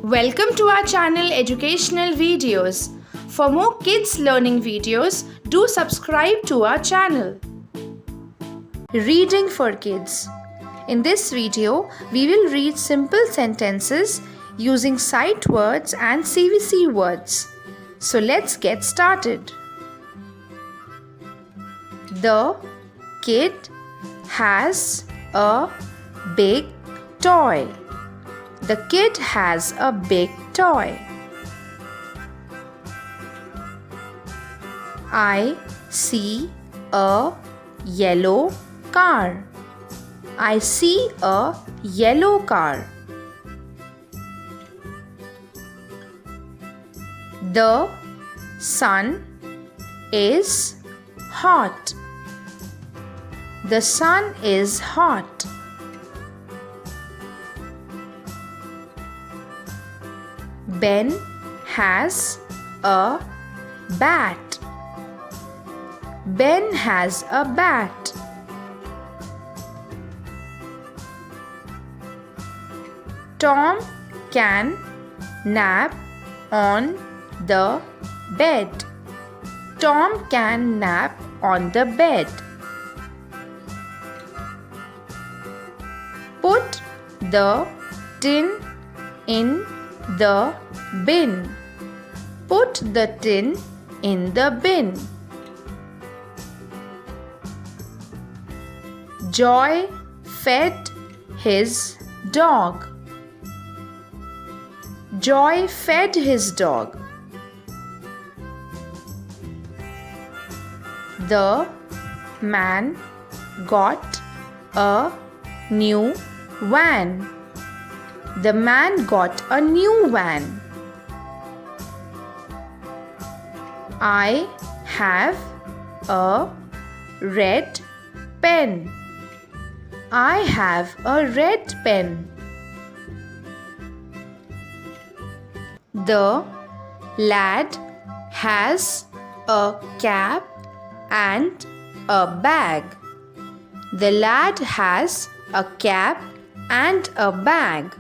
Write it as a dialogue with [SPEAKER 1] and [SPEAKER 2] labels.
[SPEAKER 1] Welcome to our channel Educational Videos. For more kids learning videos, do subscribe to our channel. Reading for kids. In this video, we will read simple sentences using sight words and CVC words. So let's get started. The kid has a big toy. The kid has a big toy. I see a yellow car. I see a yellow car. The sun is hot. The sun is hot. Ben has a bat. Ben has a bat. Tom can nap on the bed. Tom can nap on the bed. Put the tin in the bin. Put the tin in the bin. Joy fed his dog. Joy fed his dog. The man got a new van. The man got a new van. I have a red pen. I have a red pen. The lad has a cap and a bag. The lad has a cap and a bag.